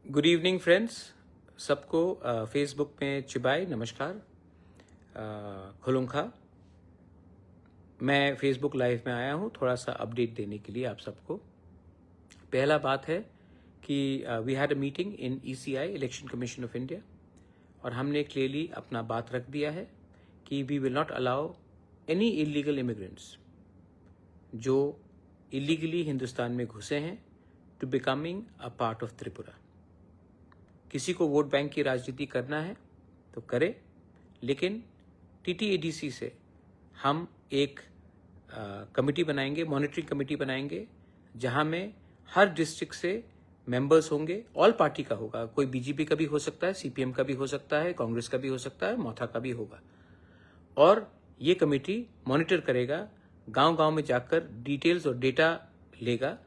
Good evening friends, सबको Facebook में चिबाई नमस्कार। खुलुंखा। मैं फेसबुक लाइव में आया हूँ थोड़ा सा अपडेट देने के लिए आप सबको। पहला बात है कि we had a meeting in ECI Election Commission of India और हमने क्लियरली अपना बात रख दिया है कि we will not allow any illegal immigrants जो इलीगली हिंदुस्तान में घुसे हैं to becoming a part of Tripura. किसी को वोट बैंक की राजनीति करना है तो करे, लेकिन TTADC से हम एक कमेटी बनाएंगे, मॉनिटरिंग कमेटी बनाएंगे, जहां में हर डिस्ट्रिक्ट से मेंबर्स होंगे। ऑल पार्टी का होगा, कोई BJP का भी हो सकता है, CPM का भी हो सकता है, कांग्रेस का भी हो सकता है, मौथा का भी होगा। और ये कमेटी मॉनिटर करेगा, गांव गांव में जाकर डिटेल्स और डेटा लेगा,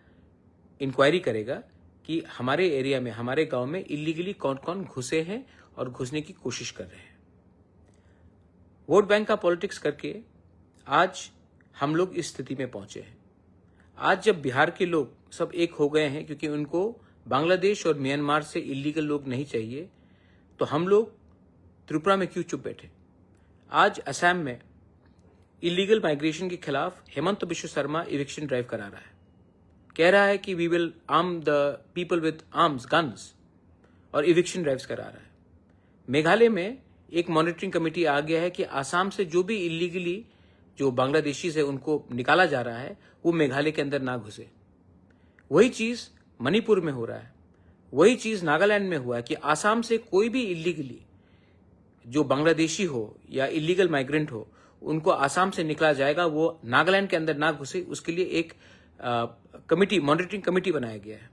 इंक्वायरी करेगा कि हमारे एरिया में, हमारे गांव में इलीगली कौन कौन घुसे हैं और घुसने की कोशिश कर रहे हैं। वोट बैंक का पॉलिटिक्स करके आज हम लोग इस स्थिति में पहुंचे हैं। आज जब बिहार के लोग सब एक हो गए हैं क्योंकि उनको बांग्लादेश और म्यांमार से इलीगल लोग नहीं चाहिए, तो हम लोग त्रिपुरा में क्यों चुप बैठे। आज असम में इलीगल माइग्रेशन के खिलाफ हेमंत बिश्व शर्मा इविक्शन ड्राइव करा रहा है, कह रहा है कि we will arm the people with arms, guns, और इविक्शन ड्राइव्स करा रहा है। मेघालय में एक मॉनिटरिंग कमेटी आ गया है कि आसाम से जो भी इलीगली जो बांग्लादेशी से उनको निकाला जा रहा है वो मेघालय के अंदर ना घुसे। वही चीज मणिपुर में हो रहा है, वही चीज नागालैंड में हुआ है कि आसाम से कोई भी इलीगली जो बांग्लादेशी हो या इलीगल माइग्रेंट हो उनको आसाम से निकला जाएगा, वो नागालैंड के अंदर ना घुसे, उसके लिए एक कमिटी, मॉनिटरिंग कमिटी बनाया गया है।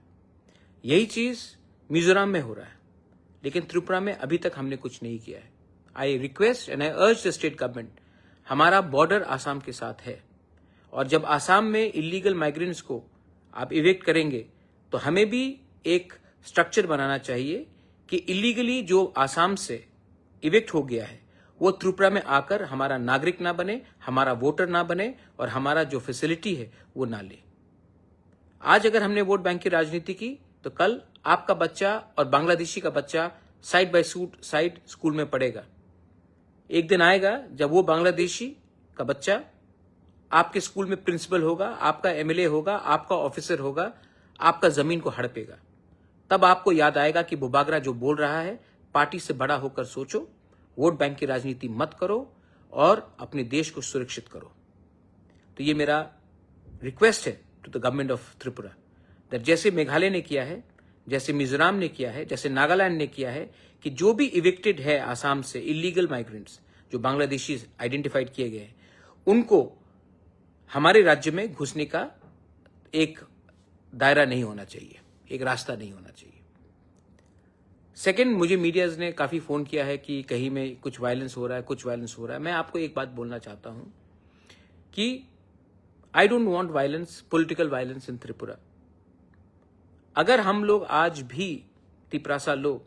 यही चीज मिजोरम में हो रहा है, लेकिन त्रिपुरा में अभी तक हमने कुछ नहीं किया है। आई रिक्वेस्ट एंड आई अर्ज द स्टेट गवर्नमेंट, हमारा बॉर्डर आसाम के साथ है और जब आसाम में इलीगल माइग्रेंट्स को आप इवेक्ट करेंगे तो हमें भी एक स्ट्रक्चर बनाना चाहिए कि इलीगली जो आसाम से इवेक्ट हो गया है वो त्रिपुरा में आकर हमारा नागरिक ना बने, हमारा वोटर ना बने और हमारा जो फैसिलिटी है वो ना ले। आज अगर हमने वोट बैंक की राजनीति की तो कल आपका बच्चा और बांग्लादेशी का बच्चा साइड बाय साइड स्कूल में पढ़ेगा। एक दिन आएगा जब वो बांग्लादेशी का बच्चा आपके स्कूल में प्रिंसिपल होगा, आपका MLA होगा, आपका ऑफिसर होगा, आपका जमीन को हड़पेगा। तब आपको याद आएगा कि बुबागरा जो बोल रहा है, पार्टी से बड़ा होकर सोचो, वोट बैंक की राजनीति मत करो और अपने देश को सुरक्षित करो। तो ये मेरा रिक्वेस्ट है to the government of Tripura, that जैसे मेघालय ने किया है, जैसे मिजोरम ने किया है, जैसे नागालैंड ने किया है, कि जो भी इविक्टेड है आसाम से इलीगल माइग्रेंट्स जो बांग्लादेशी आइडेंटिफाइड किए गए हैं, उनको हमारे राज्य में घुसने का एक दायरा नहीं होना चाहिए, एक रास्ता नहीं होना चाहिए। सेकंड, मुझे मीडियाज ने काफी फोन किया है कि कहीं में कुछ वायलेंस हो रहा है, कुछ वायलेंस हो रहा है। मैं आपको एक बात बोलना चाहता हूं कि I don't want violence, political violence in Tripura. अगर हम लोग आज भी तिपरासा लोग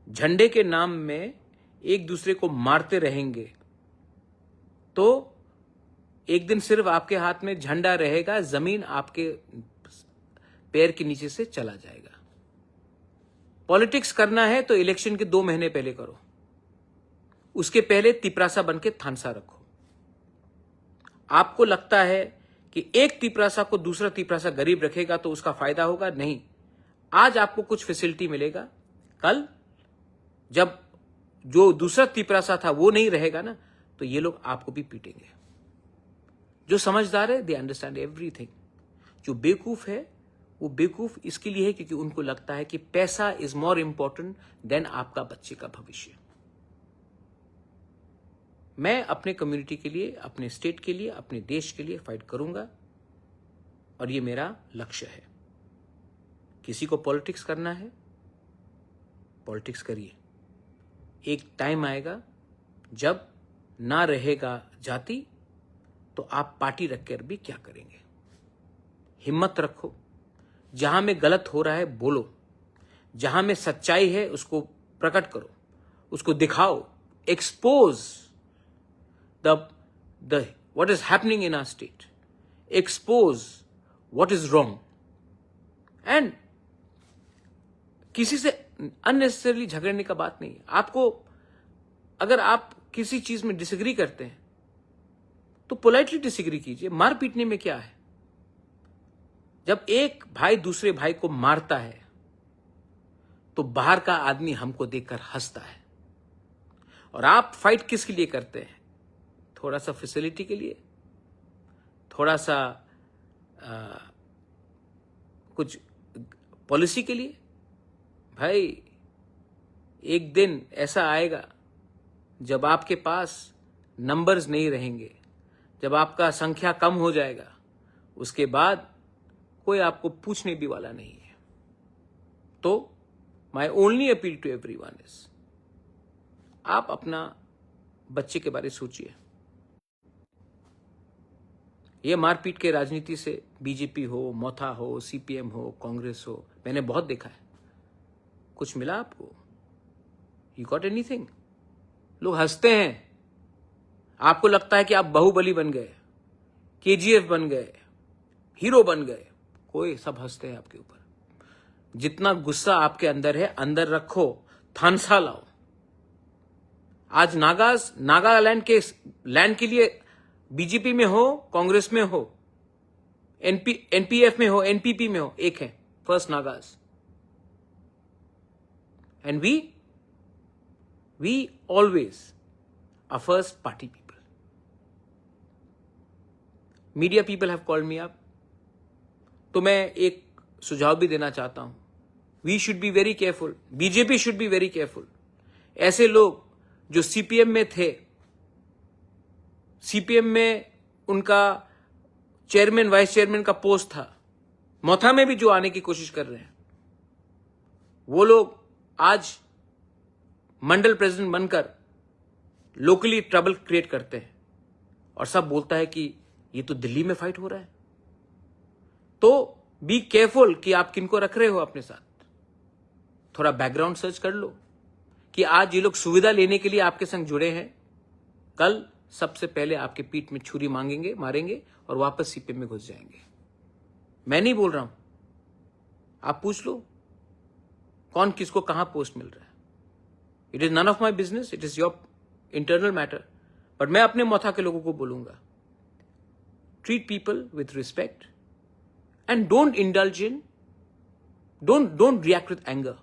झंडे के नाम में एक दूसरे को मारते रहेंगे तो एक दिन सिर्फ आपके हाथ में झंडा रहेगा, जमीन आपके पैर के नीचे से चला जाएगा। पॉलिटिक्स करना है तो इलेक्शन के 2 महीने पहले करो, उसके पहले तिपरासा बन के थानसा रखो। आपको लगता है कि एक तिपरासा को दूसरा तिपरासा गरीब रखेगा तो उसका फायदा होगा? नहीं। आज आपको कुछ फैसिलिटी मिलेगा, कल जब जो दूसरा तिपरासा था वो नहीं रहेगा ना, तो ये लोग आपको भी पीटेंगे। जो समझदार है, दे अंडरस्टैंड एवरीथिंग। जो बेवकूफ है, वो बेवकूफ इसके लिए है क्योंकि उनको लगता है कि पैसा इज मोर इंपॉर्टेंट देन आपका बच्चे का भविष्य। मैं अपने कम्युनिटी के लिए, अपने स्टेट के लिए, अपने देश के लिए फाइट करूंगा और ये मेरा लक्ष्य है। किसी को पॉलिटिक्स करना है, पॉलिटिक्स करिए। एक टाइम आएगा जब ना रहेगा जाति तो आप पार्टी रखकर भी क्या करेंगे। हिम्मत रखो, जहां में गलत हो रहा है बोलो, जहां में सच्चाई है उसको प्रकट करो, उसको दिखाओ, expose the what is happening in our state, expose what is wrong, and किसी से अननेसेसरली झगड़ने का बात नहीं है। आपको अगर आप किसी चीज में डिसएग्री करते हैं तो पोलाइटली डिसएग्री कीजिए। मार पीटने में क्या है? जब एक भाई दूसरे भाई को मारता है तो बाहर का आदमी हमको देखकर हंसता है। और आप फाइट किसके लिए करते हैं? थोड़ा सा फैसिलिटी के लिए, थोड़ा सा कुछ पॉलिसी के लिए। भाई एक दिन ऐसा आएगा जब आपके पास नंबर्स नहीं रहेंगे, जब आपका संख्या कम हो जाएगा, उसके बाद कोई आपको पूछने भी वाला नहीं है। तो my only appeal to everyone is, आप अपना बच्चे के बारे में सोचिए। ये मारपीट के राजनीति से बीजेपी हो, मोथा हो, सीपीएम हो, कांग्रेस हो, मैंने बहुत देखा है। कुछ मिला आपको? You got anything? लोग हंसते हैं। आपको लगता है कि आप बाहुबली बन गए, केजीएफ बन गए, हीरो बन गए। कोई सब हंसते हैं आपके ऊपर। जितना गुस्सा आपके अंदर है, अंदर रखो, थानसा लाओ। आज नागालैंड के लैंड के लिए बीजेपी में हो, कांग्रेस में हो, एनपीएफ में हो, एनपीपी में हो, एक है first Nagas. And we always are first party people. Media people have called me up, तो मैं एक सुझाव भी देना चाहता हूं। We should be very careful, BJP should be very careful. ऐसे लोग जो सीपीएम में थे, सीपीएम में उनका चेयरमैन वाइस चेयरमैन का पोस्ट था, मोथा में भी जो आने की कोशिश कर रहे हैं, वो लोग आज मंडल प्रेसिडेंट बनकर लोकली ट्रबल क्रिएट करते हैं और सब बोलता है कि ये तो दिल्ली में फाइट हो रहा है। तो बी केयरफुल कि आप किनको रख रहे हो अपने साथ। थोड़ा बैकग्राउंड सर्च कर लो कि आज ये लोग सुविधा लेने के लिए आपके संग जुड़े हैं, कल सबसे पहले आपके पीठ में छुरी मारेंगे और वापस सीपीएम में घुस जाएंगे। मैं नहीं बोल रहा हूं, आप पूछ लो कौन किसको कहां पोस्ट मिल रहा है। It is none of my business, it is your internal matter. But मैं अपने मोथा के लोगों को बोलूंगा, treat people with respect and don't indulge in, don't react with anger,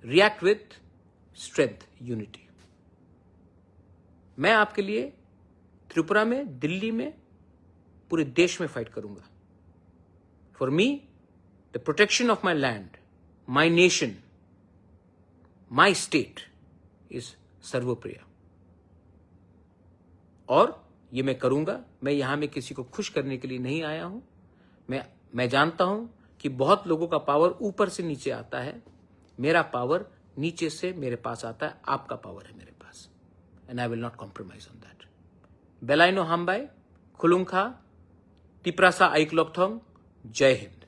react with strength, unity. मैं आपके लिए त्रिपुरा में, दिल्ली में, पूरे देश में फाइट करूंगा। For me the protection of my land, my nation, my state is सर्वोप्रिय। और ये मैं करूंगा। मैं यहां में किसी को खुश करने के लिए नहीं आया हूं। मैं जानता हूं कि बहुत लोगों का पावर ऊपर से नीचे आता है, मेरा पावर नीचे से मेरे पास आता है। आपका पावर है मेरे पास, and I will not compromise on that. Belaino Hambai, Khulungkha, Tiprasa Aiklokthong, Jai Hind.